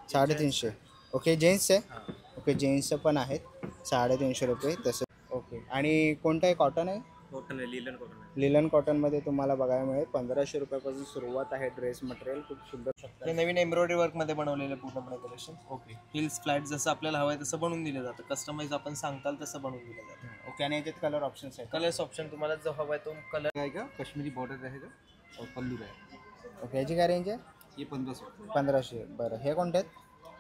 350. Okay gents आहे. Okay जेंट्सचं पण आहेत 350 रुपये तसं. ओके आणि कोणतं आहे कॉटन आहे? कॉटन आहे, लिलन कॉटन आहे. लिलन कॉटनमध्ये तुम्हाला बघायला मिळेल 1500 रुपयापासून सुरुवात आहे. ड्रेस मटेरियल खूप सुंदर शकता. हे नवीन एम्ब्रॉयडरी वर्कमध्ये बनवलेलं पूर्णपणे कलेक्शन. ओके हिल्स फ्लॅट जसं आपल्याला हवं आहे तसं बनवून दिलं जातं. कस्टमाइज आपण सांगताल तसं बनवून दिलं जातं. ओके आणि याच्यात कलर ऑप्शन्स आहेत. कलर्स ऑप्शन तुम्हाला जो हवा आहे तो कलर आहे का, कश्मीरी बॉर्डर आहे का और पल्लू आहे. ओके याची काय रेंज आहे? ये 1500. 1500. बरं हे कोणते आहेत?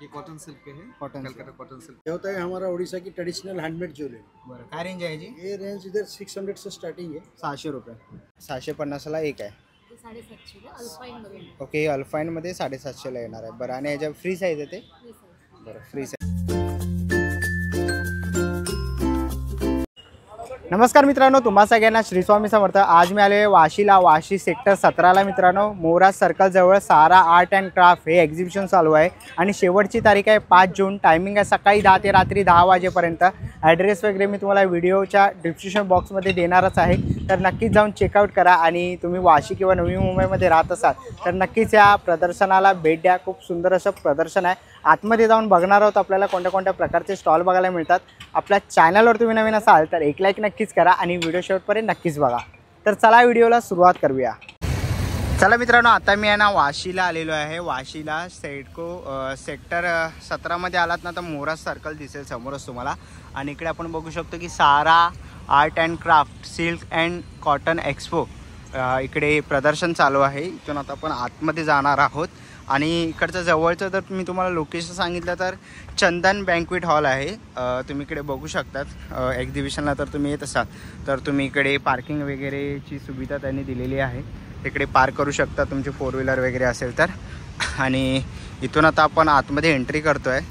ये कॉटन सिल्क पे है, कॉटन कलकत्ता कॉटन सिल्क. ये होता है हमारा उड़ीसा की ट्रेडिशनल हैंडमेड ज्वेलरी. बरं काय रेंज आहे याची? ये रेंज इधर 600 से स्टार्टिंग है. 600 रुपये. 650ला एक आहे. 750 अल्पाईनमध्ये. ओके अल्फाईनमध्ये 750ला येणार आहे. बरं आणि याच्या फ्री साईज आहे ते? बरं फ्री साईज. नमस्कार मित्रांनो, तुम्हा सगळ्यांना श्री स्वामी समर्थ. आज मी आले वाशीला, वाशी सेक्टर 17ला मित्रांनो. मोराज सर्कलजवळ सारा आर्ट अँड क्राफ्ट हे एक्झिबिशन चालू आहे आणि शेवटची तारीख आहे 5 जून. टायमिंग आहे सकाळी 10 ते रात्री 10 वाजेपर्यंत. ॲड्रेस वगैरे मी तुम्हाला व्हिडिओच्या डिस्क्रिप्शन बॉक्समध्ये देणारच आहे, तर नक्कीच जाऊन चेकआउट करा. आणि तुम्ही वाशी किंवा नवी मुंबईमध्ये राहत असाल तर नक्कीच या प्रदर्शनाला भेट द्या. खूप सुंदर असं प्रदर्शन आहे. आतमध्ये जाऊन बघणार आहोत आपल्याला कोणत्या कोणत्या प्रकारचे स्टॉल बघायला मिळतात. आपल्या चॅनलवर तुम्ही नवीन असाल तर एक लाईक नक्कीच करा आणि व्हिडिओ शेवटपर्यंत नक्कीच बघा. तर चला व्हिडिओला सुरुवात करूया. चला मित्रांनो, आता मी आहे ना वाशीला आलेलो आहे. वाशीला सेक्टर 17मध्ये आलात ना तर मोराज सर्कल दिसेल समोरच तुम्हाला. आणि इकडे आपण बघू शकतो की सारा art and craft silk and cotton expo इकडे प्रदर्शन चालू आहे. इथून आता आपण आतमध्ये जाणार आहोत. आणि इकडचं जवळचं जर मी तुम्हाला लोकेशन सांगितलं तर चंदन बँक्वेट हॉल आहे. तुम्ही इकडे बघू शकतात. एक्झिबिशनला तर तुम्ही येत असाल तर तुम्ही इकडे पार्किंग वगैरेची सुविधा त्यांनी दिलेली आहे. इकडे पार्क करू शकता तुमची 4 व्हीलर वगैरे असेल तर. आणि इथून आता आपण आतमध्ये एंट्री करतो आहे.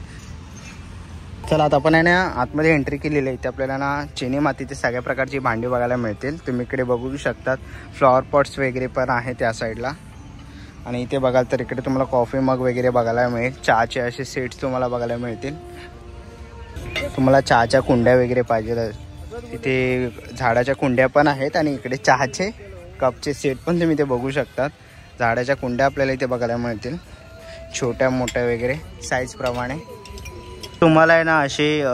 चला आता आपण आहे ना आतमध्ये एंट्री केलेली आहे. इथे आपल्याला ना चिनी मातीचे सगळ्या प्रकारची भांडी बघायला मिळतील. तुम्ही इकडे बघू शकतात. फ्लॉवर पॉट्स वगैरे पण आहे त्या साईडला. आणि इथे बघाल तर इकडे तुम्हाला कॉफी मग वगैरे बघायला मिळेल. चहाचे असे सेट्स तुम्हाला बघायला मिळतील. तुम्हाला चहाच्या कुंड्या वगैरे पाहिजे तिथे झाडाच्या कुंड्या पण आहेत. आणि इकडे चहाचे कपचे सेट पण तुम्ही इथे बघू शकतात. झाडाच्या कुंड्या आपल्याला इथे बघायला मिळतील छोट्या मोठ्या वगैरे साईजप्रमाणे. तुम्हाला आहे ना असे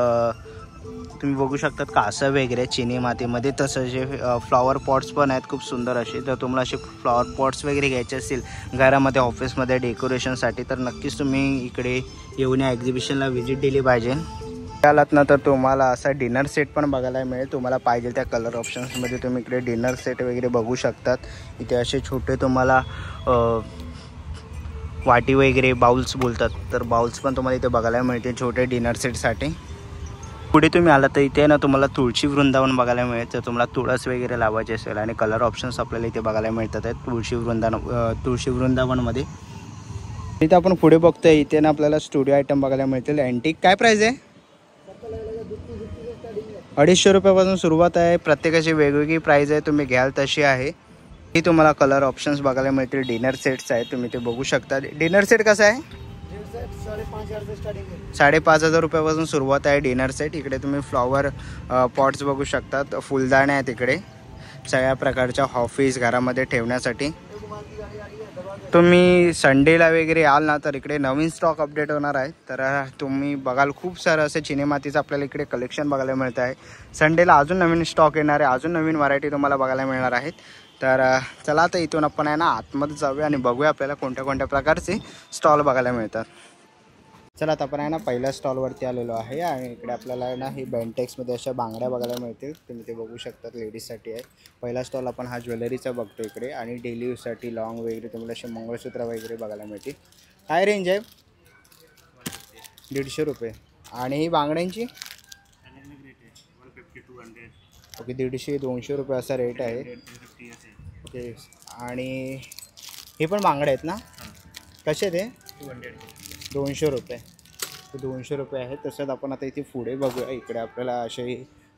तुम्ही बघू शकतात कासं वगैरे चिनी मातीमध्ये. तसं जे फ्लॉवर पॉट्स पण आहेत खूप सुंदर असे. तर तुम्हाला असे फ्लॉवर पॉट्स वगैरे घ्यायचे असतील घरामध्ये ऑफिसमध्ये डेकोरेशनसाठी तर नक्कीच तुम्ही इकडे येऊन या एक्झिबिशनला व्हिजिट दिली पाहिजे. आलात ना तर तुम्हाला असा डिनर सेट पण बघायला मिळेल. तुम्हाला पाहिजे त्या कलर ऑप्शन्समध्ये तुम्ही इकडे डिनर सेट वगैरे बघू शकतात. इथे असे छोटे तुम्हाला वाटी वगैरे बाउल्स बोलतात तर बाउल्स पण तुम्हाला इथे बघायला मिळते छोटे डिनर सेटसाठी. पुढे तुम्ही आला तर इथे ना तुम्हाला तुळशी वृंदावन बघायला मिळेल. तर तुम्हाला तुळस वगैरे लावायचे असेल आणि कलर ऑप्शन्स आपल्याला इथे बघायला मिळतात आहेत तुळशी वृंदावनमध्ये. इथे आपण पुढे बघतोय इथे ना आपल्याला स्टुडिओ आयटम बघायला मिळतील. अँटिक काय प्राईस आहे? 250 रुपयापासून सुरुवात आहे. प्रत्येकाची वेगवेगळी प्राईज आहे. तुम्ही घ्याल तशी आहे. ही तुम्हाला कलर ऑप्शन्स बघायला मिळतील. डिनर सेट्स आहेत तुम्ही ते बघू शकता. डिनर सेट कसा आहे? 5,500 रुपयापासून सुरुवात आहे डिनर सेट. इकडे तुम्ही फ्लॉवर पॉट्स बघू शकतात. फुलदाणे आहेत इकडे सगळ्या प्रकारच्या ऑफिस घरामध्ये ठेवण्यासाठी. तुम्ही संडेला वगैरे याल ना तर इकडे नवीन स्टॉक अपडेट होणार आहे. तर तुम्ही बघाल खूप सारं असं चिनी मातीचं आपल्याला इकडे कलेक्शन बघायला मिळतं आहे. संडेला अजून नवीन स्टॉक येणार आहे. अजून नवीन व्हरायटी तुम्हाला बघायला मिळणार आहेत. तर चला आता इथून आपण आहे ना आतमध्ये जाऊया आणि बघूया आपल्याला कोणत्या कोणत्या प्रकारचे स्टॉल बघायला मिळतात. चला आता आपण आहे ना पहिल्या स्टॉलवरती आलेलो आहे. आणि इकडे आपल्याला ना ही बेंटेक्समध्ये अशा बांगड्या बघायला मिळतील. तुम्ही ते बघू शकतात लेडीजसाठी आहे. पहिला स्टॉल आपण हा ज्वेलरीचा बघतो इकडे. आणि डेली यूजसाठी लॉंग वगैरे तुम्हाला असे मंगळसूत्र वगैरे बघायला मिळतील. काय रेंज आहे? 150 रुपये. आणि ही बांगड्यांची ओके 150-200 रुपये असा रेट आहे. ओके आणि हे पण बांगड्या आहेत ना कसे ते? 200 रुपये. 200 रुपये आहेत. तसंच आपण आता इथे पुढे बघूया. इकडे आपल्याला असे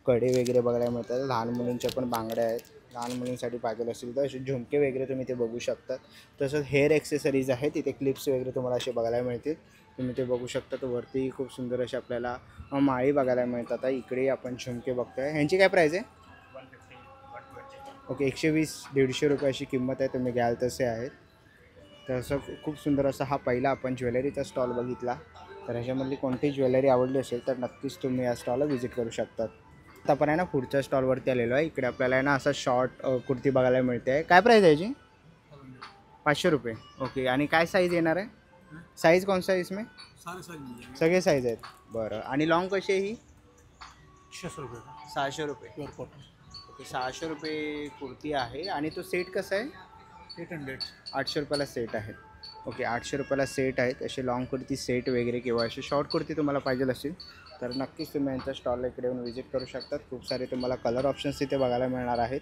कडे वगैरे बघायला मिळतात. लहान मुलींच्या पण बांगड्या आहेत. लहान मुलींसाठी पाहिजे असेल तर असे झुमके वगैरे तुम्ही ते बघू शकता. तसंच हेअर ॲक्सेसरीज आहेत. इथे क्लिप्स वगैरे तुम्हाला असे बघायला मिळतील. तुम्ही ते बघू शकता. तर वरती खूप सुंदर असे आपल्याला माळी बघायला मिळतात. इकडे आपण झुमके बघतोय. ह्यांची काय प्राईस आहे? ओके 120-150 रुपये अशी किंमत आहे. तुम्ही घ्याल तसे आहेत. तर असं खूप सुंदर असा हा पहिला आपण ज्वेलरीचा स्टॉल बघितला. तर ह्याच्यामधली कोणतीही ज्वेलरी आवडली असेल तर नक्कीच तुम्ही या स्टॉलला व्हिजिट करू शकतात. आता आपण आहे ना पुढच्या स्टॉलवरती आलेलो आहे. इकडे आपल्याला आहे ना असा शॉर्ट कुर्ती बघायला मिळते आहे. काय प्राईस आहे याची? 500 रुपये. ओके. आणि काय साईज येणार आहे? साईज कौन सा है इसमें? सारे साइज मिल जाएंगे। सगळे साईज आहेत. बरं. आणि लॉंग कशी आहे ही? 600 रुपये का 600 रुपये. Pure cotton. ओके. 600 रुपये कुर्ती आहे. आणि तो सेट कसा आहे? 800। 800 रुपयाला सेट आहे. ओके. 800 रुपयाला सेट आहेत. असे लॉंग कुर्ती सेट वगैरे किंवा असे शॉर्ट कुर्ती तुम्हाला पाहिजे असेल तर नक्कीच तुम्ही यांच्या स्टॉलला इकडे येऊन व्हिजिट करू शकतात. खूप सारे तुम्हाला कलर ऑप्शन्स इथे बघायला मिळणार आहेत.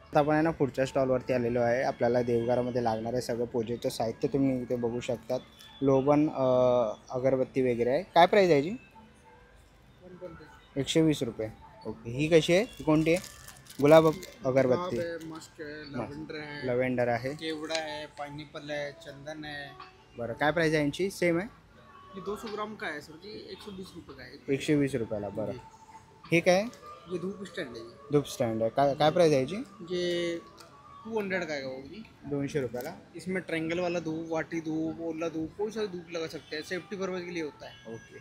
आता आपण आहे ना पुढच्या स्टॉलवरती आलेलो आहे. आपल्याला देवघरामध्ये लागणारे सगळं पूजेचं साहित्य तुम्ही इथे बघू शकतात. लोबन अगरबत्ती वगैरे आहे. काय प्राईस आहे याची? 120 रुपये. ओके. ही कशी आहे? ही कोणती आहे? गुलाब अगरबत्ती. मस्क है, लवेंडर है, लव्हेंडर आहे. केवड़ा है, पाइनएप्पल है, चंदन है। बरं. काय प्राईस आहे यांची? सेम आहे. ये 200 ग्राम का है सर जी, 120 रुपये का है। 120 रुपयाला. बरं. हे काय? ये धूप स्टैंड है धूप स्टँड आहे. काय काय प्राईस आहे याची? ये 200 का है वो जी। 200 रुपयाला. इसमें ट्रायंगल वाला धूप, वाटी धूप, ओला धूप, कोई सा धूप लगा सकते हैं, सेफ्टी पर्पज के लिए होता है। ओके.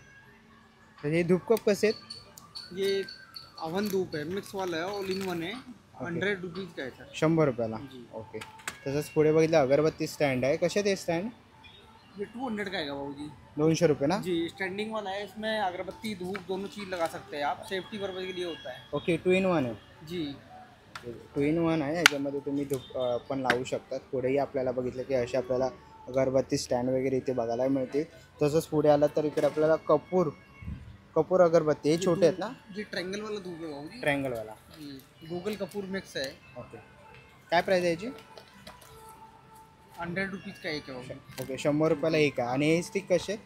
तर हे धूप कप कसे आहेत? ये अवन धूप है, मिक्स वाला है, ऑल इन वन है, 100 रुपीज़ का है सर 100 रुपयाला. जी। ओके. तसंच पुढे बघितलं अगरबत्ती स्टँड आहे. कशात आहे स्टँड? ये 200 का है बाबू जी। 200 रुपये ना? जी स्टैंडिंग वाला है, इसमें अगरबत्ती धूप दोनों चीज़ लगा सकते हैं आप, सेफ्टी पर्पज के लिए होता है। ओके. 2 in 1 आहे. जी 2 in 1 आहे. याच्यामध्ये तुम्ही धूप पण लावू शकतात. पुढेही आपल्याला बघितलं की असे आपल्याला अगरबत्ती स्टँड वगैरे इथे बघायला मिळते. तसंच पुढे आलं तर इकडे आपल्याला कपूर अगरबत्ती हे छोटे आहेत ना? जी ट्रायंगल वाला धूप है बाबू जी। ट्रायंगलवाला. जी गूगल कपूर मिक्स है, ओके. काय प्राईस आहे याची? 100 रुपीज़ का एक है बाबू। ओके. 100 रुपयाला एक आहे. आणि हे स्टिक कसे?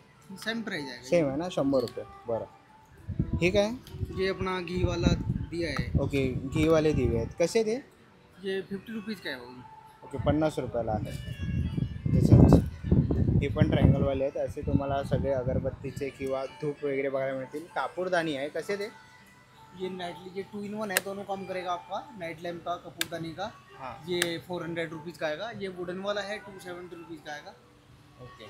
सेम प्राइस है। सेम आहे ना? 100 रुपये. बरं. ठीक आहे. ये अपना घी वाला दिया है, ओके. घीवाले दिवे आहेत. कसे ते? ये 50 रुपीज़ का है बाबू जी। ओके. 50 रुपयाला आहे. तसंच हे पण ट्रायंगलवाले आहेत. असे तुम्हाला सगळे अगरबत्तीचे किंवा धूप वगैरे बघायला मिळतील. कापूरदानी आहे. कसे ते? ये नाइट, ये 2 in 1 है, दोनों काम करेगा आपका, नाइट लैम्प का, कपूरदानी का। हां. ये 400 रुपीज़ का आएगा। ये वुडन वाला है, 270 रुपीज़ का आएगा। ओके.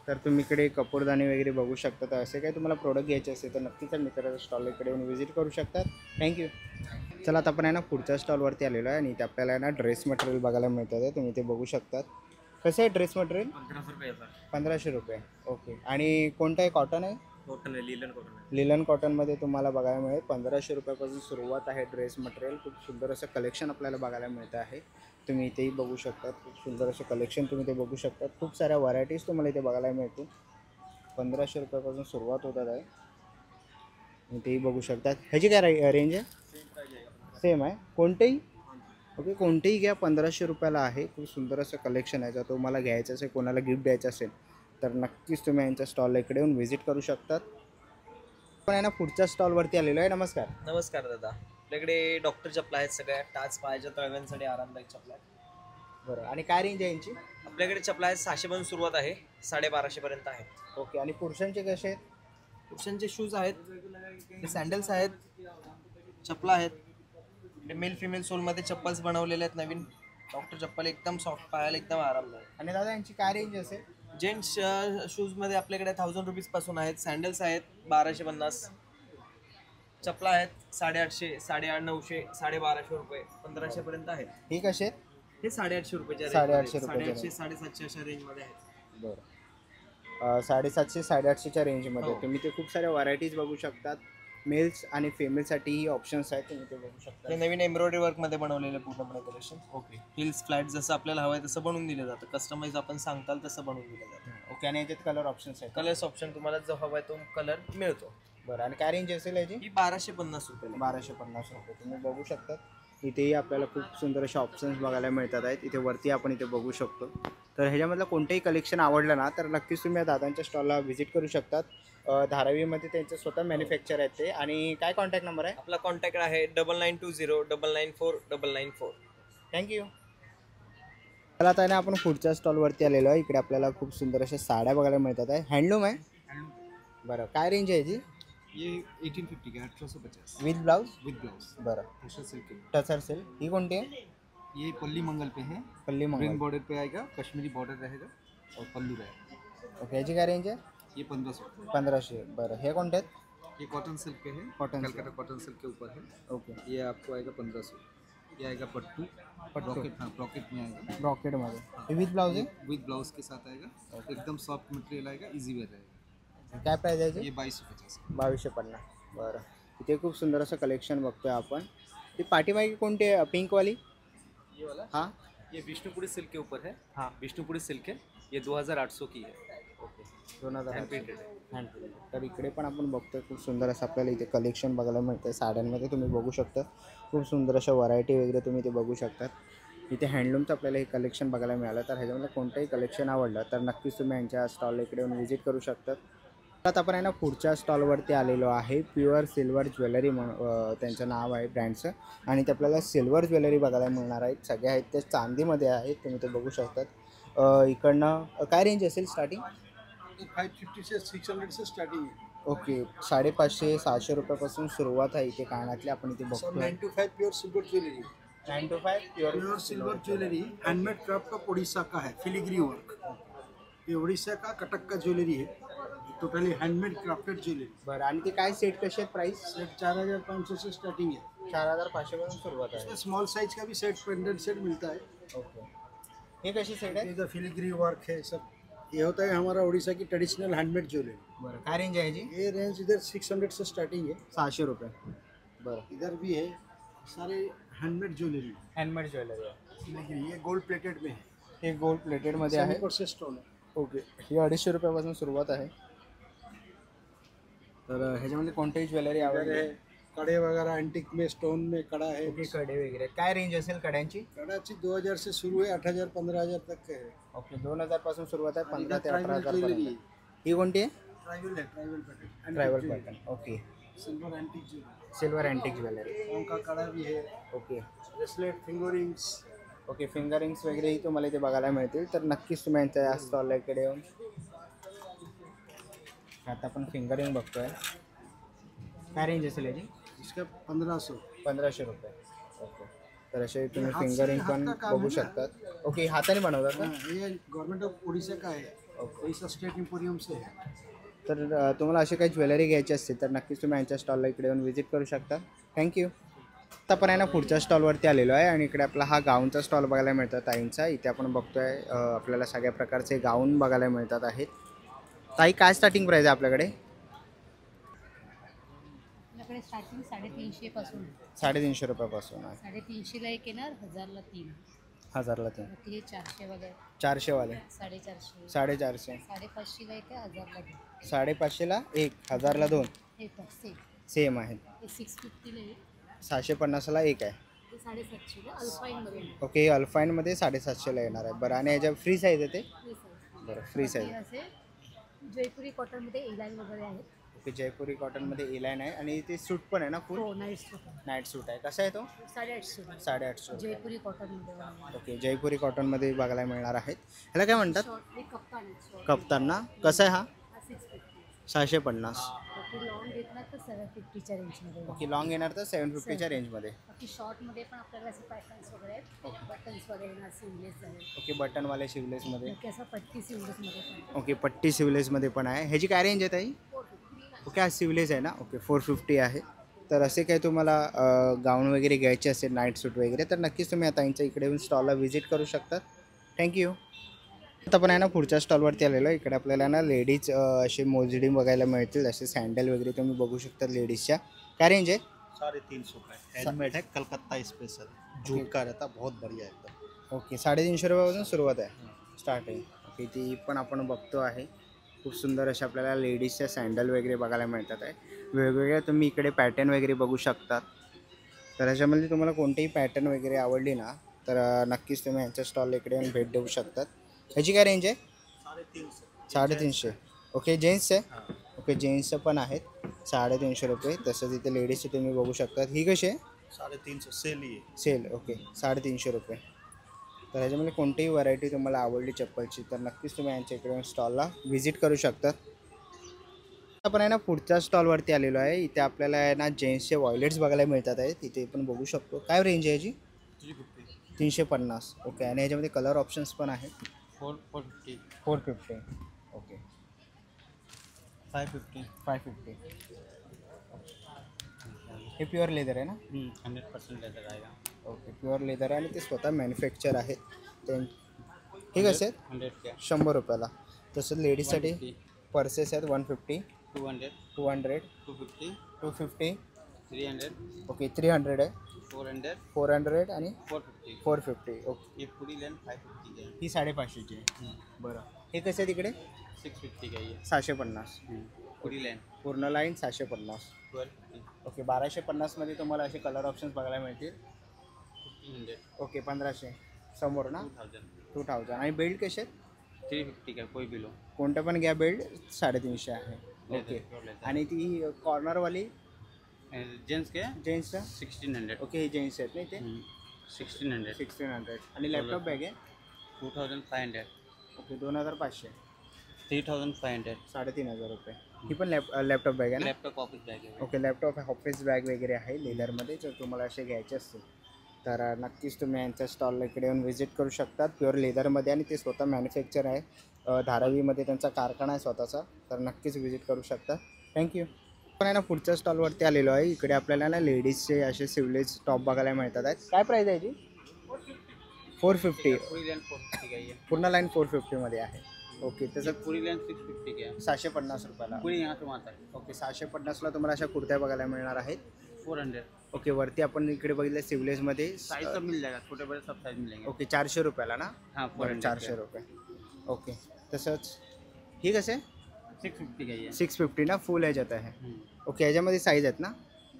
तर तुम्ही इकडे कपूरदानी वगैरे बघू शकता. तर असे काही तुम्हाला प्रोडक्ट घ्यायचे असेल तर नक्कीच मित्राच्या स्टॉल इकडे येऊन व्हिजिट करू शकतात. थँक्यू. चला आता आपण आहे ना पुढच्या स्टॉलवरती आलेलो आहे. आणि इथे आपल्याला आहे ना ड्रेस मटेरियल बघायला मिळतात आहे. तुम्ही ते बघू शकतात. कसं आहे ड्रेस मटेरियल? 1500 रुपये सर. 1500 रुपये. ओके. आणि कोणतं आहे? कॉटन आहे? कॉटन आहे, लिलन कॉटन आहे. लिलन कॉटनमध्ये तुम्हाला बघायला मिळेल. 1500 रुपयापासून सुरुवात आहे ड्रेस मटेरियल. खूप सुंदर असं कलेक्शन आपल्याला बघायला मिळतं आहे. तुम्ही इथेही बघू शकतात. खूप सुंदर असं कलेक्शन तुम्ही ते बघू शकतात. खूप साऱ्या व्हरायटीज तुम्हाला इथे बघायला मिळतील. 1500 रुपयापासून सुरुवात होतात आहे. इथेही बघू शकतात. ह्याची काय रेंज आहे? सेम आहे. कोणतेही? ओके. कोणतेही घ्या, 1500 रुपयाला आहे. खूप सुंदर असं कलेक्शन आहे. जर तुम्हाला घ्यायचं असेल, कोणाला गिफ्ट द्यायचं असेल तर नक्कीच तुम्ही यांच्या स्टॉलला इकडे येऊन व्हिजिट करू शकतात. पण आहे ना पुढच्या स्टॉलवरती आलेलो आहे. नमस्कार. नमस्कार दादा. आपल्याकडे डॉक्टर चपला आहेत सगळ्या, टाच पायाच्या तळव्यांसाठी आरामदायक चपला आहेत. बरं. आणि काय रेंज आहे यांची? आपल्याकडे चपला आहेत 600 पासून सुरुवात आहे, 1250 पर्यंत आहे. ओके. आणि पुरुषांचे कसे आहेत? पुरुषांचे शूज आहेत, सँडल्स आहेत, चपला आहेत. मेल फिमेल सोलमध्ये चप्पल्स बनवलेले आहेत नवीन. डॉक्टर चप्पल एकदम सॉफ्ट, पायाला एकदम आरामदायक. आणि दादा यांची काय रेंज असेल? जेंट्स शूजमध्ये आपल्याकडे 1000 रुपीजपासून आहेत. सँडल्स आहेत 1250. चपला आहेत 850, 950, 1250 रुपये, 1500 पर्यंत आहेत. हे कसे आहेत? हे 850 रुपयाच्या 850 रेंजमध्ये, रुपयाच्या 750, 750 अशा रेंजमध्ये आहेत. बरं. 750, 850च्या रेंजमध्ये तुम्ही ते खूप साऱ्या व्हरायटीज बघू शकतात. मेल्स आणि फेमेलसाठीही ऑप्शन्स आहेत. तुम्ही ते बघू हे शकता. नवीन एम्ब्रॉयडरी वर्कमध्ये बनवलेलं पूर्णपणे कलेक्शन. ओके. हिल्स फ्लॅट जसं आपल्याला हवं आहे तसं बनवून दिलं जातं. कस्टमाइज आपण सांगताल तसं बनवून दिलं जातं. ओके. आणि याच्यात कलर ऑप्शन्स आहेत. कलर्स ऑप्शन तुम्हाला जो हवा आहे तो कलर मिळतो. बरं. आणि काय रेंज असेल याची? ही 1250 रुपये. 1250 रुपये. तुम्ही बघू शकता. इथेही आपल्याला खूप सुंदर असे ऑप्शन्स बघायला मिळतात आहेत. इथे वरती आपण इथे बघू शकतो. तर ह्याच्यामधलं कोणतंही कलेक्शन आवडलं ना तर नक्कीच तुम्ही या दादांच्या स्टॉलला व्हिजिट करू शकतात. धारावीमध्ये त्यांचे स्वतः मॅन्युफॅक्चर आहेत ते. आणि काय कॉन्टॅक्ट नंबर आहे? आपला कॉन्टॅक्ट आहे 9920 994 994. थँक्यू. चला आता ना आपण पुढच्या स्टॉलवरती आलेलो आहे. इकडे आपल्याला खूप सुंदर अशा साड्या बघायला मिळतात आहे. हँडलूम आहे? बरं. काय रेंज आहे याची? ये 1850 का है, 1850 विथ ब्लाऊज? विद ब्लाउज। बरं. टसर सिल्क है। टसर सिल्क. ही कोणती आहे? ये पल्ली मंगल पे है, पल्ली ग्रीन मंगल. बॉर्डर पे आएगा, कश्मीरी बॉर्डर रहेगा और पल्लू रहेगा। ओके, याची काय रेंज आहे? ये 1500। 1500. बरं, हे कोणते आहेत? ये कॉटन सिल्क पे है, Cotton silk. Calcutta cotton silk के ऊपर है। ओके. ये आपको आएगा 1500। ये आएगा पट्टू, ब्रॉकेट, हाँ ब्रॉकेट में आएगा, ब्रॉकेटमध्ये. हे विथ ब्लाउज आहे? विद ब्लाउज के साथ आएगा, एकदम सॉफ्ट मटेरियल आएगा, इजी वेयर रहेगा। काय प्राईस आहे याची? ये 2250। 2250. बरं, इथे खूप सुंदर असं कलेक्शन बघतोय आपण. ती पाठीमागे कोणती आहे? पिंकवाली? ये वाला हां ये विष्णुपुरी सिल्क के ऊपर है। हां. विष्णुपुरी सिल्क है, ये 2800 की है। ओके, 2000 हैंड पेंटेड है। हँड. तर इकडे पण आपण बघतोय खूप सुंदर असं आपल्याला इथे कलेक्शन बघायला मिळतं. साड्यांमध्ये तुम्ही बघू शकता खूप सुंदर अशा व्हरायटी वगैरे तुम्ही ते बघू शकतात. इथे हँडलूमचं आपल्याला हे कलेक्शन बघायला मिळालं. तर ह्याच्यामध्ये कोणतंही कलेक्शन आवडलं तर नक्कीच तुम्ही यांच्या स्टॉल इकडे येऊन व्हिजिट करू शकतात. आता आपण आहे ना पुढच्या स्टॉलवरती आलेलो आहे. प्युअर सिल्वर ज्वेलरी त्यांचं नाव आहे ब्रँडचं. आणि ते आपल्याला सिल्वर ज्वेलरी बघायला मिळणार आहेत. सगळे आहेत ते चांदीमध्ये आहेत, तुम्ही ते बघू शकतात. इकडनं काय रेंज असेल स्टार्टिंग? 550 से 600 से स्टार्टिंग है। ओके, 550-600 रुपयापासून सुरुवात आहे इथे कानातले आपण इथे सब बघतो. 9 to 5 pure silver jewellery. 9 to 5 pure silver jewellery handmade craft का उड़ीसा का है, फिलिग्री वर्क। ये उड़ीसा का कटक का ज्वेलरी है, टोटली हैंडमेड क्राफ्टेड ज्वेलरी। बरं, आणि ते काय सेट कसे आहेत प्राइस? सेट 4500 से स्टार्टिंग है। 4500 पासून सुरुवात आहे. इसमें स्मॉल साइज का भी सेट, पेंडेंट सेट मिलता है। ओके, हे कशी सेट आहे? इधर फिलिग्री वर्क है सब। ये होता है हमारा उड़ीसा की ट्रेडिशनल हैंडमेड ज्वेलरी। बरं, काय रेंज आहे याची? ये रेंज इधर 600 से स्टार्टिंग है। 600 रुपये. बरं, इधर भी है सारे हैंडमेड ज्वेलरी। हँडमेड ज्वेलरी आहे. फिलिग्री ये गोल्ड प्लेटेड में है, हे गोल्ड प्लेटेडमध्ये आहे. 70% स्टोन है। ओके, हे 250 रुपयापासून सुरुवात आहे. तर ह्याच्यामध्ये कोणतीही ज्वेलरी इधर आवडली? है कड़े वगैरह एंटिक में, स्टोन में कड़ा है। ओके, कडे वगैरे काय रेंज असेल कड्यांची? कड़ाची 2000 से शुरू है, 8000 15000 तक के है। ओके, 2000 पासून सुरुवात आहे, 15 ते ट्राइबल 18,000 ज्वेलरी पर्यंत. ही कोणती आहे? ट्राइबल है, tribal pattern, tribal pattern. Okay, silver antique jewellery. Silver antique jewellery. Phone का कड़ा भी है, okay. Bracelet, finger rings. Okay, finger rings वगैरेही तुम्हाला इथे बघायला मिळतील. तर नक्कीच तुम्ही यांच्या या स्टॉलला इकडे येऊन. आता आपण फिंगरिंग बघतोय. काय रेंज असेल याची? इसका 1500। 1500 रुपये. ओके, तर असे तुम्ही हात से- फिंगरिंग हात पण का काम बघू है ना? शकतात. ओके, हाताने बनवतात का? हाँ, ये गवर्नमेंट ऑफ उड़ीसा का है, उड़ीसा स्टेट इंपोरियम से है। तर तुम्हाला अशी काही ज्वेलरी घ्यायची असते तर नक्कीच तुम्ही यांच्या स्टॉलला इकडे येऊन व्हिजिट करू शकता. थँक्यू. आता आपण आहे ना पुढच्या स्टॉलवरती आलेलो आहे आणि इकडे आपला हा गाऊनचा स्टॉल बघायला मिळतात ताईंचा. इथे आपण बघतोय आपल्याला सगळ्या प्रकारचे गाऊन बघायला मिळतात आहेत. ताई, काय स्टार्टिंग प्राईस आहे आपल्याकडे? आपल्याकडे स्टार्टिंग 350 पासून आहे. 350 रुपयापासून आहे. 350 ला एक येणार, 1000 ला 3, 1000ला 3. बाकी हे 400 वगैरे, 400 वाले 450, 450. 550 ला एक आहे, 1000 ला 2. 550ला 1, 1000ला 2 हे पण सेम. सेम आहेत. हे 650 ला आहे, 650ला 1 आहे. हे 750 ला अल्पाईन मध्ये आहे. ओके, अल्फाईनमध्ये 750ला येणार आहे. बरं, आणि ह्याच्या फ्री साईज आहे ते? हे size. बरं, फ्री बाकी साईज. असे जयपुरी कॉटन मध्ये इलाइन वगैरे आहेत. ओके, जयपुरी कॉटनमध्ये एलाईन आहे आणि ते सूट पण आहे ना फुल? हो, नाईट सूट आहे. नाईट सूट आहे. कसा आहे तो? 850 ला. 850. जयपुरी कॉटन मध्ये बनवलेलं. ओके, जयपुरी कॉटनमध्ये बघायला मिळणार आहेत. ह्याला काय म्हणतात? शॉर्ट हे कप्तान आहे, शॉर्ट. कप्तान ना? कसं आहे हा? हा 650. 650. बाकी लॉंग घेतला तर 750च्या रेंजमध्ये. ओके, लॉंग येणार तर 750च्या रेंजमध्ये. बाकी शॉर्टमध्ये पण आपल्याला असे पॅटर्न्स वगैरे आहेत, बटन्स वगैरे येणार, सिवलेस आहेत. ओके, बटनवाले शिवलेसमध्ये. बाकी असं पट्टी सिवलेसमध्ये पण ओके, पट्टी शिवलेसमध्ये पण आहे. ह्याची काय रेंज आहे ताई? 450. ओके, हा शिवलेस आहे ना? ओके, 450 आहे. तर असे काही तुम्हाला गाऊन वगैरे घ्यायचे असेल, नाईट सूट वगैरे, तर नक्कीच तुम्ही आता यांच्या इकडे येऊन स्टॉलला व्हिजिट करू शकता. थँक्यू. आता पण आहे ना पुढच्या स्टॉलवरती आलेलो. इकडे आपल्याला ना लेडीज असे मोजडी बघायला मिळतील. असे सँडल वगैरे तुम्ही बघू शकता लेडीजच्या. काय रेंज आहे? 350 का हैंडमेड है, कलकत्ता स्पेशल, जूट का रहता, बहुत बढ़िया एकदम। ओके, 350 रुपयापासून सुरुवात आहे, स्टार्टिंग. ओके, ती पण आपण बघतो आहे. खूप सुंदर अशा आपल्याला लेडीजच्या सँडल वगैरे बघायला मिळतात आहे. वेगवेगळ्या तुम्ही इकडे पॅटर्न वगैरे बघू शकतात. तर ह्याच्यामध्ये तुम्हाला कोणतीही पॅटर्न वगैरे आवडली ना तर नक्कीच तुम्ही यांच्या स्टॉलला इकडे येऊन भेट देऊ शकतात. ह्याची काय रेंज आहे? 350. ओके, जेंट्स आहे? ओके, जेंट्सचं पण आहेत 350 रुपये. तसंच इथे लेडीजचे तुम्ही बघू शकतात. ही कशी आहे? 350 सेल ही है। सेल. ओके, 350 रुपये. तर ह्याच्यामध्ये कोणतीही व्हरायटी तुम्हाला आवडली चप्पलची तर नक्कीच तुम्ही यांच्या इकडे स्टॉलला व्हिजिट करू शकतात. आपण आहे ना पुढच्या स्टॉलवरती आलेलो आहे. इथे आपल्याला आहे ना जेंट्सचे वॉयलेट्स बघायला मिळतात आहे. तिथे पण बघू शकतो. काय रेंज आहे याची? 350. ओके. आणि ह्याच्यामध्ये कलर ऑप्शन्स पण आहेत. 450, 450. ओके. 550. 550. हे प्युअर लेदर आहे ना? 100% लेदर आएगा. ओके. प्युअर लेदर आहे आणि ते स्वतः मॅन्युफॅक्चर आहेत. ते हे कसे आहेत? 100 क्या? 100 रुपयाला. तसं लेडीजसाठी 150, पर्सेस आहेत 150, 200, 200, 250, 250. 300, ओके. 300 आहे, 400, 400 आणि 450. 450. ओके. ये पूरी लेंथ 550 की है. ही 550ची आहे. बरं. हे कसे आहे तिकडे? 650 का ये. 750. पूरी लेंथ पूर्ण लाईन 750. 1250, ओके. 1250मध्ये तुम्हाला असे कलर ऑप्शन्स बघायला मिळतील. 1500, ओके. 1500 समोर ना? 2000, 2000. आणि बेल्ट कसे आहेत? 350 का कोई भी लो. कोणतं पण घ्या, बेल्ट 350 आहे. ओके. Pure leather. आणि ती कॉर्नरवाली जेंट्स के जेंट्सचं? 1600. ओके. हे जेंट्स आहेत नाही ते? 1600, 1600. आणि लॅपटॉप बॅग आहे? 2500, ओके. 2500. 3500. 3500 रुपये. ही पण लॅपटॉप बॅग आहे ना? लैपटॉप ऑफिस बैग है. ओके. लॅपटॉप ऑफिस बॅग वगैरे आहे लेदरमध्ये. जर तुम्हाला असे घ्यायचे असतील तर नक्कीच तुम्ही यांच्या स्टॉलला इकडे येऊन व्हिजिट करू शकतात. प्युअर लेदरमध्ये आणि ते स्वतः मॅन्युफॅक्चर आहे. धारावीमध्ये त्यांचा कारखाना आहे स्वतःचा. तर नक्कीच व्हिजिट करू शकता. थँक्यू. पण आहे ना पुढच्या स्टॉलवरती आलेलो आहे. इकडे आपल्याला ना लेडीजचे असे सिवलेज टॉप बघायला मिळतात आहेत. काय प्राईस आहे याची? 450. पूरी लेंथ 450 का ये. पूर्ण लाईन 450मध्ये आहे. ओके. ये तसं पूरी लेंथ 650 की है. 750 रुपयाला. पूरी यहाँ से वहाँ तक ओके. 750ला तुम्हाला अशा कुर्त्या बघायला मिळणार आहेत. 400. ओके. वरती आपण इकडे बघितलं सिवलेजमध्ये साइज सब मिल जाएगा, छोटे बड़े सब साइज मिलेंगे. ओके. 400 रुपयाला ना? हाँ बरं. 400 400 रुपये. ओके. तसंच ही कसे? 650 का ये. 650 ना? फुल ह्याच्यात आहे. ओके. ह्याच्यामध्ये साईज आहेत ना?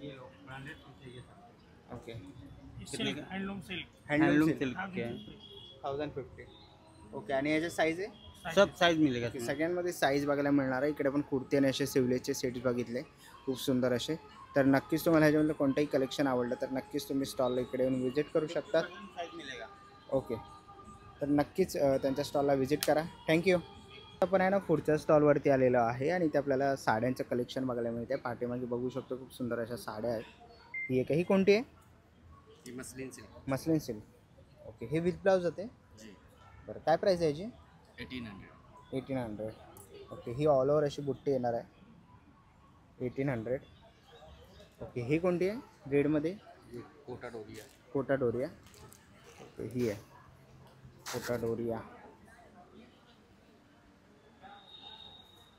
ये लो ब्रांडेड चाहिए सब. ओके. कितने का? Handloom silk. Handloom silk silk के 1050. ओके. आणि ह्याच्यात साईज आहे? सब साइज मिलेगा ओके. तुम्हें. सगळ्यांमध्ये साईज बघायला मिळणार आहे. इकडे पण कुर्ती आणि असे सिवलेजचे सेट्स बघितले खूप सुंदर असे. तर नक्कीच तुम्हाला ह्याच्यामधलं कोणतंही कलेक्शन आवडलं तर नक्कीच तुम्ही स्टॉलला इकडे येऊन व्हिजिट करू शकता. साइज मिलेगा. ओके. तर नक्कीच त्यांच्या स्टॉलला व्हिजिट करा. थँक्यू. आपण आहे ना पुढच्या स्टॉलवरती आलेलो आहे आणि ते आपल्याला साड्यांचं कलेक्शन बघायला मिळते. पाठीमागे बघू शकतो खूप सुंदर अशा साड्या आहेत. ही एक ही कोणती आहे? ये muslin silk. Muslin silk. Okay. हे विथ ब्लाऊज होते? जी. बरं. काय प्राईस आहे याची? 1800. 1800. ओके. ही ऑल ओव्हर अशी बुट्टी येणार आहे. 1800. ओके. ही कोणती आहे रेडमध्ये? ये कोटा डोरिया. कोटा डोरिया. ओके. ही आहे कोटा डोरिया.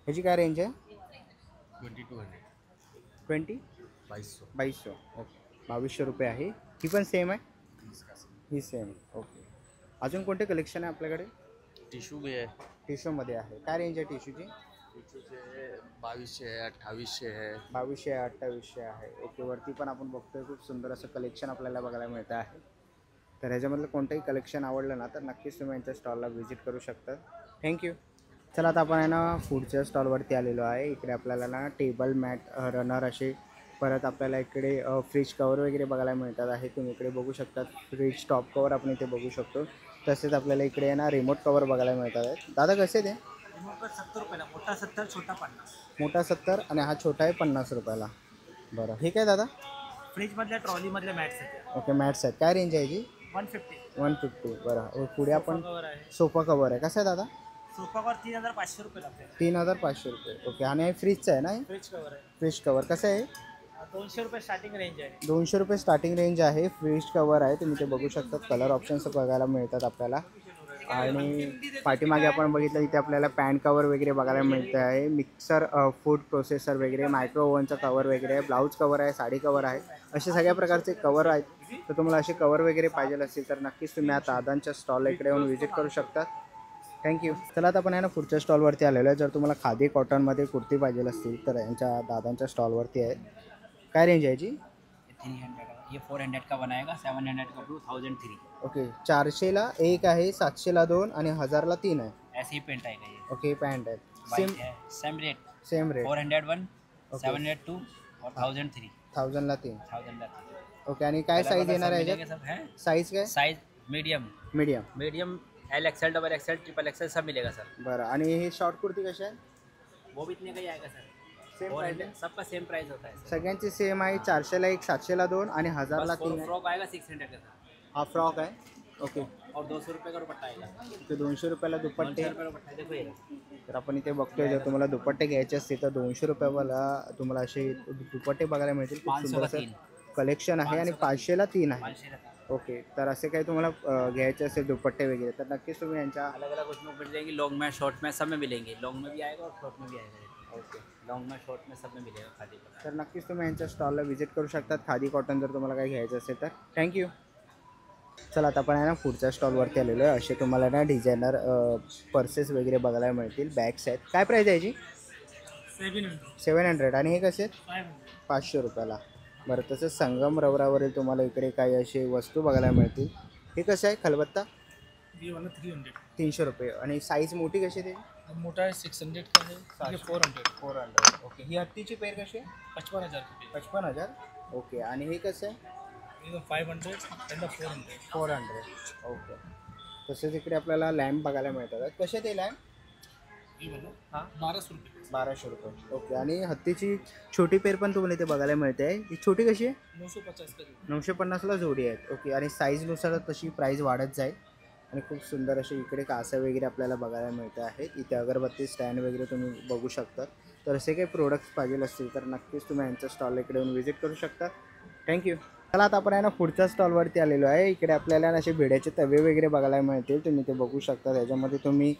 ह्याची काय रेंज आहे? 2200. 2200. 2200. ओके. 2200 रुपये आहे. ही पण सेम आहे? इसका ही सेम. ओके. अजून कोणते कलेक्शन आहे आपल्याकडे? टिश्यू भी है. टिश्यूमध्ये आहे. काय रेंज आहे टिश्यूची? टिश्यू से 2200 है, 2800 है. 2200 2800 आहे. ओके. वरती पण आपण बघतोय खूप सुंदर असं कलेक्शन आपल्याला बघायला मिळतं आहे. तर ह्याच्यामधलं कोणतंही कलेक्शन आवडलं ना तर नक्कीच तुम्ही यांच्या स्टॉलला व्हिजिट करू शकता. थँक्यू. चला आता आपण आहे ना पुढच्या स्टॉलवरती आलेलो आहे. इकडे आपल्याला ना टेबल मॅट रनर असे परत आपल्याला इकडे फ्रीज कवर वगैरे बघायला मिळतात आहे. तुम्ही इकडे बघू शकता फ्रीज टॉप कवर आपण इथे बघू शकतो. तसेच आपल्याला इकडे ना रिमोट कवर बघायला मिळतात आहेत. दादा कसे ते? रिमोट 70 रुपयाला. मोठा 70, छोटा 50. मोठा 70 आणि हा छोटा आहे 50 रुपयाला. बरं. हे काय दादा? फ्रीजमधल्या ट्रॉलीमधल्या मॅट्स आहेत. ओके. मॅट्स आहेत. काय रेंज आहे याची? 150. 150. बरं. पुढे आपण कवर आहे. सोफा कवर आहे. कसं आहे दादा? सोफा कवर 3500 रुपये लागते. 3500 रुपये. ओके. आणि हे फ्रीजचं आहे ना? हे फ्रीज कवर आहे. फ्रीज कवर कसं आहे? 200 रुपये स्टार्टिंग रेंज आहे. 200 रुपये स्टार्टिंग रेंज आहे. फ्रीज कवर आहे. तुम्ही ते बघू शकता. कलर ऑप्शन्स बघायला मिळतात आपल्याला. आणि पाठीमागे आपण बघितलं इथे आपल्याला पॅन कवर वगैरे बघायला मिळतं आहे. मिक्सर फूड प्रोसेसर वगैरे मायक्रो ओव्हनचं कवर वगैरे आहे. ब्लाऊज कवर आहे. साडी कवर आहे. असे सगळ्या प्रकारचे कवर आहेत. तर तुम्हाला असे कवर वगैरे पाहिजे असतील तर नक्कीच तुम्ही आता दादांच्या स्टॉलला इकडे येऊन व्हिजिट करू शकता. थँक्यू. चला आता आपण आहे ना पुढच्या स्टॉलवरती आलेलो आहे. जर तुम्हाला खादी कॉटनमध्ये कुर्ती पाहिजे असतील तर यांच्या दादांच्या स्टॉलवरती आहे. काय रेंज आहे याची? 300 का, ये 400 का बनाएगा, 700 का 2, 1003. ओके. 400ला एक आहे, 700ला 2 आणि 1000ला 3 आहे. ऐसे ही पेंट आएगा ये. ओके. पॅन्ट आहे. वाइट है, same rate. Same rate. 401, Okay. 702 और 1003. 1000ला 3. 1003. ओके. आणि काय साईज येणार आहे याच्यात? सब है. साईज काय? Size medium, medium. Medium L XL, double XL, triple XL सब मिलेगा सर. बरं. आणि हे शॉर्ट कुर्ती कशी आहे? वो भी इतने का ही आएगा सर. सेम प्राइस आहे? सबका सेम प्राइस होता है सर. सगळ्यांची सेम आहे. 400ला 1, 700ला 2 आणि 1000ला बस 3 आहे. फ्रॉक आएगा 600 का सर. हा फ्रॉक आहे. ओके और 200 रुपये का दुपट्टा आएगा। इथे 200 रुपयाला 200 दुपट्टे. रुपये का दुपट्टा है, देखो ये। तर आपण इथे बघतोय जर तुम्हाला दुपट्टे घ्यायचे असतील तर 200 रुपयाला तुम्हाला असे दुपट्टे बघायला मिळतील. खूप 500 सुंदर का असं 3, कलेक्शन आहे आणि 500ला 3 आहे. 500 का। ओके, तर असे काही तुम्हाला घ्यायचे असेल दुपट्टे वगैरे तर नक्कीच तुम्ही यांच्या अलग अलग उसमें मिल जाएंगे, लॉन्ग में शॉर्ट में सब में मिलेंगे। लॉन्ग में भी आएगा और शॉर्ट में भी आएगा। ओके, लॉन्ग में शॉर्ट में सब में मिलेगा खादी का। तर नक्कीच तुम्ही यांच्या स्टॉलला व्हिजिट करू शकतात. खादी कॉटन जर तुम्हाला काही घ्यायचं असेल तर. थँक्यू. चला आता आपण आहे ना पुढच्या स्टॉलवरती आलेलो आहे. असे तुम्हाला ना डिझायनर पर्सेस वगैरे बघायला मिळतील. बॅग्स आहेत. काय प्राईस आहे याची? 700. आणि हे कसे आहेत? 500 रुपयाला. बरं, तसंच संगमरवरावरील तुम्हाला इकडे काही असे वस्तू बघायला मिळतील. हे कसं आहे खलबत्ता? 300 रुपये. आणि साईज मोठी कशी आहे त्याची? मोटा है 600 का है, ये 400. ओके, ही हत्तीची पेर कशी आहे? 55,000 रुपये, 55,000. ओके, आणि हे कसं आहे? ये 500 and 400। 400. ओके. तसेच इकडे आपल्याला लॅम्प बघायला मिळतात. कसे ते लॅम्प? ये वाला हाँ 1200 रुपये, 1200 रुपये. ओके, आणि हत्तीची छोटी पेर पण तुम्हाला इथे बघायला मिळते आहे. ही छोटी कशी आहे? 950 का जोड़ी। 950ला जोडी आहेत. ओके, आणि साईजनुसार तशी प्राईस वाढत जाईल. आणि खूप सुंदर असे इकडे कासं वगैरे आपल्याला बघायला मिळत आहेत. इथे अगरबत्ती स्टँड वगैरे तुम्ही बघू शकता. तर असे काही प्रोडक्ट्स पाहिजे असतील तर नक्कीच तुम्ही यांच्या स्टॉलला इकडे येऊन व्हिजिट करू शकता. थँक्यू. चला आता आपण आहे ना पुढच्या स्टॉलवरती आलेलो आहे. इकडे आपल्याला ना असे भिड्याचे तवे वगैरे बघायला मिळतील. तुम्ही ते बघू शकता. त्याच्यामध्ये तुम्ही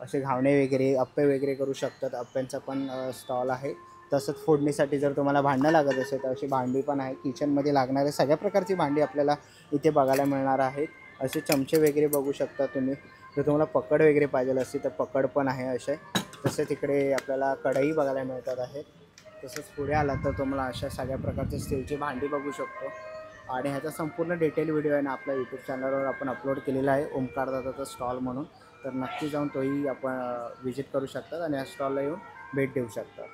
असे घावणे वगैरे अप्पे वगैरे करू शकतात. अप्प्यांचा पण स्टॉल आहे. तसंच फोडणीसाठी जर तुम्हाला भांडं लागत असेल तर अशी भांडी पण आहे. किचनमध्ये लागणारे सगळ्या प्रकारची भांडी आपल्याला इथे बघायला मिळणार आहेत. असे चमचे वगैरे बघू शकता तुम्ही. जर तुम्हाला पकड वगैरे पाहिजे असतील तर पकड पण आहे असे. तसेच इकडे आपल्याला कढई बघायला मिळतात आहेत. तसंच पुढे आला तर तुम्हाला अशा सगळ्या प्रकारच्या स्टीलची भांडी बघू शकतो. आणि ह्याचा संपूर्ण डिटेल व्हिडिओ आहे ना आपल्या यूट्यूब चॅनलवर आपण अपलोड केलेला आहे, ओमकार दादाचा स्टॉल म्हणून. तर नक्की जाऊन तोही आपण व्हिजिट करू शकतात आणि या स्टॉलला येऊन भेट देऊ शकतात.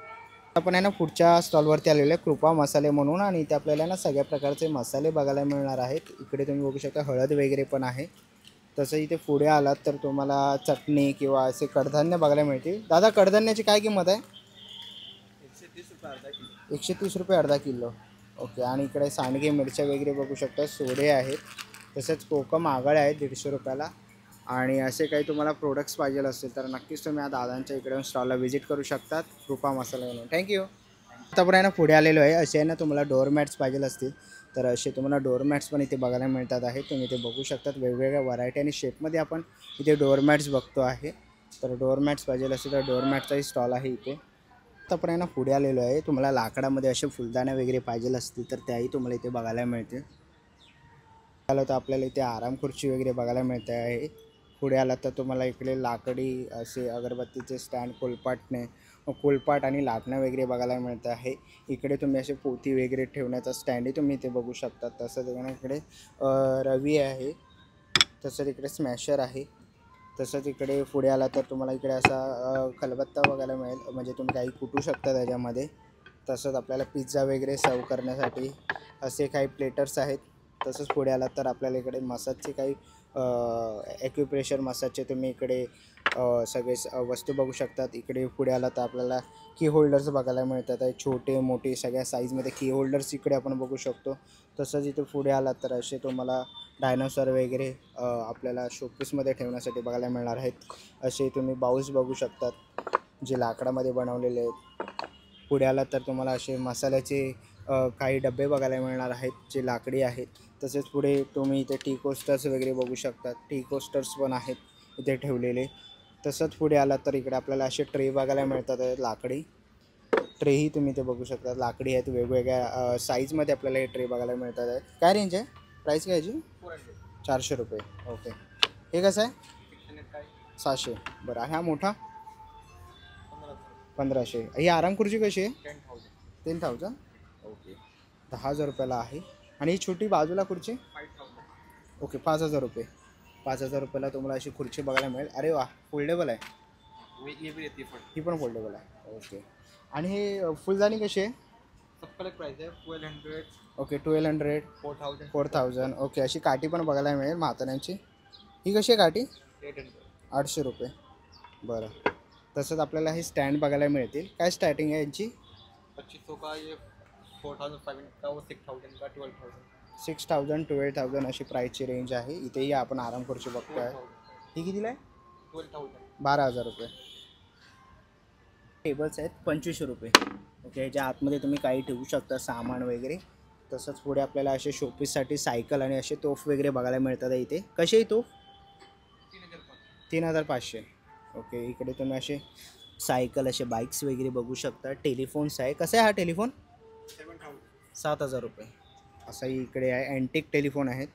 आपण आहे ना पुढच्या स्टॉलवरती आलेलो आहे कृपा मसाले म्हणून. आणि इथे आपल्याला ना सगळ्या प्रकारचे मसाले बघायला मिळणार आहेत. इकडे तुम्ही बघू शकता हळद वगैरे पण आहे. तसं इथे पुढे आलात तर तुम्हाला चटणी किंवा असे कडधान्य बघायला मिळतील. दादा, कडधान्याची काय किंमत आहे? 130 रुपये अर्धा किलो. ओके, आणि इकडे सांडगे मिरच्या वगैरे बघू शकता. सोडे आहेत. तसेच कोकम आगळे आहेत 150 रुपयाला. आणि असे काही तुम्हाला प्रोडक्ट्स पाहिजे असतील तर नक्कीच तुम्ही या दादांच्या इकडे स्टॉलला व्हिजिट करू शकतात कृपा मसाला म्हणून. थँक्यू. आता आपण आहे ना पुढे आलेलो आहे. असे आहे ना तुम्हाला डोअरमॅट्स पाहिजे असतील तर असे तुम्हाला डोअरमॅट्स पण इथे बघायला मिळतात आहे. तुम्ही ते बघू शकतात. वेगवेगळ्या व्हरायटी आणि शेपमध्ये आपण इथे डोअरमॅट्स बघतो आहे. तर डोअरमॅट्स पाहिजे असतील तर डोअरमॅटचाही स्टॉल आहे इथे. आता आपण आहे ना पुढे आलेलो आहे. तुम्हाला लाकडामध्ये असे फुलदाणे वगैरे पाहिजे असतील तर त्याही तुम्हाला इथे बघायला मिळतील. आलं तर आपल्याला इथे आराम खुर्ची वगैरे बघायला मिळते आहे. पुढे आला तर तुम्हाला इकडे लाकडी असे अगरबत्तीचे स्टँड, कोलपाट आणि लाटणं वगैरे बघायला मिळतं आहे. इकडे तुम्ही असे पोती वगैरे ठेवण्याचा स्टँडही तुम्ही इथे बघू शकता. तसंच इकडे रवी आहे. तसंच इकडे स्मॅशर आहे. तसंच इकडे पुढे आला तर तुम्हाला इकडे असा खलबत्ता बघायला मिळेल, म्हणजे तुम्ही काही कुटू शकता त्याच्यामध्ये. तसंच आपल्याला पिझ्झा वगैरे सर्व करण्यासाठी असे काही प्लेटर्स आहेत. तसंच पुढे आला तर आपल्याला इकडे मसाजचे काही ॲक्युप्रेशर मसाजचे तुम्ही इकडे सगळे वस्तू बघू शकतात. इकडे पुढे आला तर आपल्याला की होल्डर्स बघायला मिळतात आहे. छोटे मोठे सगळ्या साईजमध्ये की होल्डर्स इकडे आपण बघू शकतो. तसंच इथे पुढे आला तर असे तुम्हाला डायनोसॉर वगैरे आपल्याला शोपीसमध्ये ठेवण्यासाठी बघायला मिळणार आहेत. असे तुम्ही बाउल्स बघू शकतात जे लाकडामध्ये बनवलेले आहेत. पुढे आला तर तुम्हाला असे मसाल्याचे काही डबे बघायला मिळणार आहेत जे लाकडी आहेत. तसेच पुढे तुम्ही इथे टी कोस्टर्स वगैरे बघू शकतात. टी कोस्टर्स पण आहेत इथे ठेवलेले. तसंच पुढे आला तर इकडे आपल्याला असे ट्रे बघायला मिळतात आहेत लाकडी. ट्रेही तुम्ही इथे बघू शकता. लाकडी आहेत. वेगवेगळ्या साईजमध्ये आपल्याला हे ट्रे बघायला मिळतात आहेत. काय रेंज आहे? प्राईस काय याची? 400 रुपये. ओके. हे कसं आहे? 700. बरं. हा मोठा 1500. ही आराम खुर्ची कशी आहे? 10,000. ओके. 10,000 रुपयाला आहे. आणि ही छोटी बाजूला खुर्ची? ओके, 5,000 रुपये. 5,000 रुपयाला तुम्हाला अशी खुर्ची बघायला मिळेल. अरे वा, फोल्डेबल आहे. ही पण फोल्डेबल आहे. ओके. आणि हे फुलदाणी कशी आहे? सबका अलग प्राइस है. 1200. ओके, 1200, 4,000. ओके. अशी काठी पण बघायला मिळेल म्हाताऱ्यांची. ही कशी आहे काठी? 800 रुपये. बरं. तसंच आपल्याला हे स्टँड बघायला मिळतील. काय स्टार्टिंग आहे यांची? 2500 का, ये 4,500 का, वो 6,000 का, 12,000. 6000 12,000 अशी प्राईसची रेंज आहे. इथेही आपण आराम खुर्ची बघतो आहे. ही कितीला आहे? 12,000 रुपये. टेबल्स आहेत 2500 रुपये. ओके, ह्याच्या आतमध्ये तुम्ही काही ठेवू शकता सामान वगैरे. तसंच पुढे आपल्याला असे शोपीससाठी सायकल आणि असे तोफ वगैरे बघायला मिळतात इथे. कसे आहे तोफ? 3,500. ओके, इकडे तुम्ही असे सायकल असे बाईक्स वगैरे बघू शकता. टेलिफोन्स आहे. कसा आहे हा टेलिफोन? 7,000 रुपये. असाही इकडे आहे. अँटिक टेलिफोन आहेत.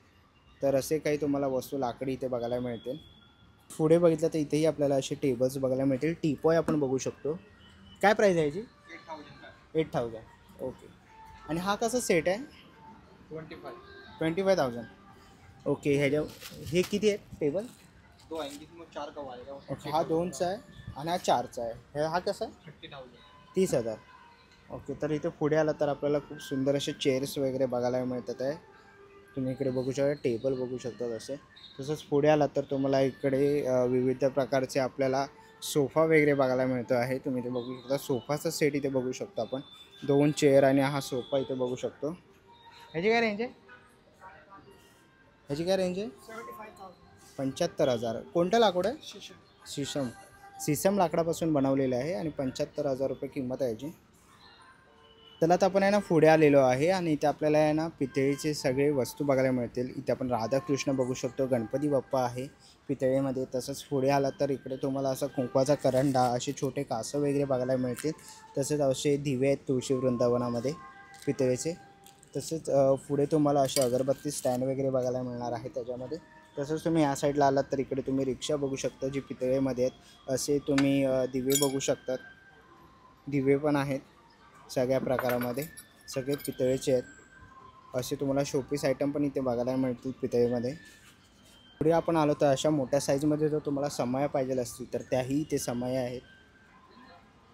तर असे काही तुम्हाला वस्तू लाकडी इथे बघायला मिळतील. पुढे बघितलं तर इथेही आपल्याला असे टेबल्स बघायला मिळतील. टीपॉय आपण बघू शकतो. काय प्राईस आहे याची? 8,000. ओके. आणि हा कसा सेट आहे? 25,000. ओके, हे किती आहे टेबल? ओके, हा 2चा आहे आणि हा 4चा आहे. हा कसा आहे? 30,000. ओके, तर इथे पुढे आला तर आपल्याला खूप सुंदर असे चेअर्स वगैरे बघायला मिळतात आहे. तुम्ही इकडे बघू शकता, टेबल बघू शकता तसे. तसंच पुढे आलात तर तुम्हाला इकडे विविध प्रकारचे आपल्याला सोफा वगैरे बघायला मिळतो आहे. तुम्ही इथे बघू शकता सोफाचा सेट इथे बघू शकतो आपण. 2 चेअर आणि हा सोफा इथे बघू शकतो. ह्याची काय रेंज आहे? ह्याची काय रेंज आहे? 75,000. कोणतं लाकूड आहे? शीशम लाकडापासून बनवलेलं आहे आणि 75,000 रुपये किंमत आहे याची. त्याला तर आपण आहे ना पुढे आलेलो आहे आणि इथे आपल्याला आहे ना पितळेचे सगळे वस्तू बघायला मिळतील. इथे आपण राधाकृष्ण बघू शकतो, गणपती बाप्पा आहे पितळेमध्ये. तसंच पुढे आला तर इकडे तुम्हाला असं कुंकवाचा करंडा, असे छोटे कासं वगैरे बघायला मिळतील. तसेच असे दिवे आहेत तुळशी वृंदावनामध्ये पितळेचे. तसेच पुढे तुम्हाला असे अगरबत्ती स्टँड वगैरे बघायला मिळणार आहे त्याच्यामध्ये. तसंच तुम्ही या साईडला आलात तर इकडे तुम्ही रिक्षा बघू शकता जी पितळेमध्ये आहेत. असे तुम्ही दिवे बघू शकतात. दिवे पण आहेत सगळ्या प्रकारामध्ये, सगळे पितळेचे आहेत. असे तुम्हाला शोपीस आयटम पण इथे बघायला मिळतील पितळेमध्ये. पुढे आपण आलो तर अशा मोठ्या साईजमध्ये जर तुम्हाला समया पाहिजे असतील तर त्याही इथे समया आहेत.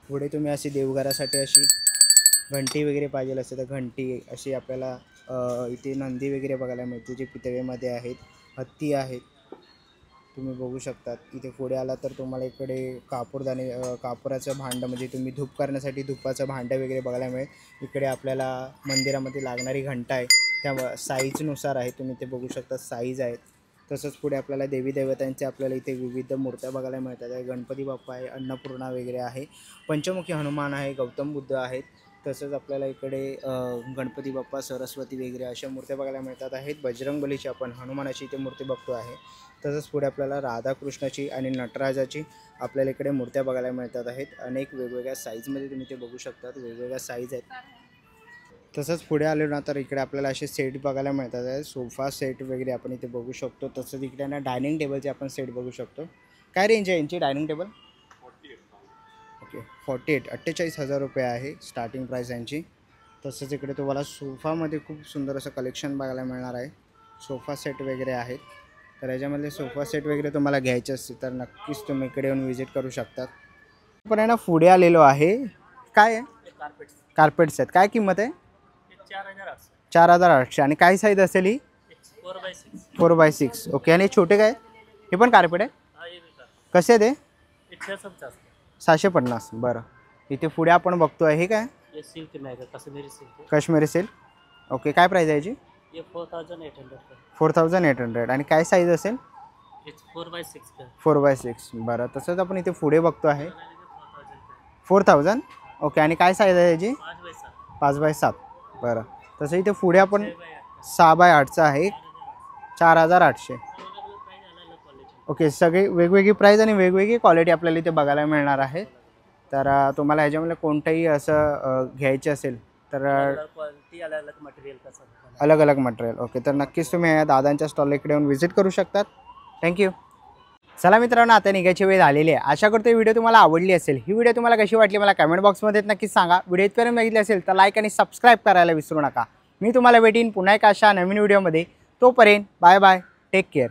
पुढे तुम्ही अशी देवघरासाठी अशी घंटी वगैरे पाहिजे असते तर घंटी अशी आपल्याला इथे नंदी वगैरे बघायला मिळते जे पितळेमध्ये आहेत. हत्ती आहेत तुम्ही बघू शकतात. इथे पुढे आला तर तुम्हाला इकडे कापुराचं भांडं म्हणजे तुम्ही धूप करण्यासाठी धुपाचं भांडं वगैरे बघायला मिळेल. इकडे आपल्याला मंदिरामध्ये लागणारी घंटा आहे त्या साईजनुसार आहे. तुम्ही ते बघू शकता साईज आहेत. तसंच पुढे आपल्याला देवी देवतांचे आपल्याला इथे विविध मूर्त्या बघायला मिळतात आहे. गणपती बाप्पा आहे, अन्नपूर्णा वगैरे आहे, पंचमुखी हनुमान आहे, गौतम बुद्ध आहेत. तसंच आपल्याला इकडे गणपती बाप्पा, सरस्वती वगैरे अशा मूर्त्या बघायला मिळतात आहेत. बजरंगबलीची आपण हनुमानाची इथे मूर्ती बघतो आहे. तसंच पुढे आपल्याला राधाकृष्णाची आणि नटराजाची आपल्याला इकडे मूर्त्या बघायला मिळतात आहेत. अनेक वेगवेगळ्या साईजमध्ये तुम्ही ते बघू शकतात, वेगवेगळ्या साईज आहेत. तसंच पुढे आलो ना तर इकडे आपल्याला असे सेट बघायला मिळतात आहेत. सोफा सेट वगैरे आपण इथे बघू शकतो. तसंच इकडे ना डायनिंग टेबलचे आपण सेट बघू शकतो. काय रेंज आहे यांची डायनिंग टेबल? ओके, 48,000 रुपये आहे स्टार्टिंग प्राईस यांची. तसंच इकडे तुम्हाला सोफामध्ये खूप सुंदर असं कलेक्शन बघायला मिळणार आहे. सोफा सेट वगैरे आहेत. तर याच्यामधले सोफा सेट वगैरे तुम्हाला घ्यायचे असतील तर नक्कीच तुम्ही इकडे येऊन व्हिजिट करू शकतात. पण आहे ना पुढे आलेलो आहे. काय आहे? कार्पेट्स आहेत. काय किंमत आहे? 4,800. आणि काय साईज असेल ही? 4x6. ओके, आणि छोटे काय? हे पण कार्पेट आहे? कसे आहे ते? 750. बरं, इथे पुढे आपण बघतो आहे. हे काय? काश्मीरी सिल्क. ओके, काय प्राईस आहे याची? 4,800. आणि काय साईज असेल? 4x6. बरं, तसंच आपण इथे पुढे बघतो आहे 4,000. ओके, आणि काय साईज आहे याची? 5x7. बरं, तसं इथे पुढे आपण 6x8चा आहे 4,800. ओके, सगळे वेगवेगळी प्राईस आणि वेगवेगळी क्वालिटी आपल्याला इथे बघायला मिळणार आहे. तर तुम्हाला ह्याच्यामध्ये कोणतंही असं घ्यायचे असेल तर अलग अलग मटेरियल. ओके, तर नक्कीच तुम्ही या दादांच्या स्टॉल इकडे येऊन व्हिजिट करू शकतात. थँक्यू. चला मित्रांनो, आता निघायची वेळ झालेली आहे. आशा करतो ही व्हिडिओ तुम्हाला आवडली असेल. ही व्हिडिओ तुम्हाला कशी वाटली मला कमेंट बॉक्समध्ये नक्कीच सांगा. व्हिडिओ इथपर्यंत बघितली असेल तर लाईक आणि सबस्क्राईब करायला विसरू नका. मी तुम्हाला भेटीन पुन्हा एक अशा नवीन व्हिडिओमध्ये. तोपर्यंत बाय बाय, टेक केअर.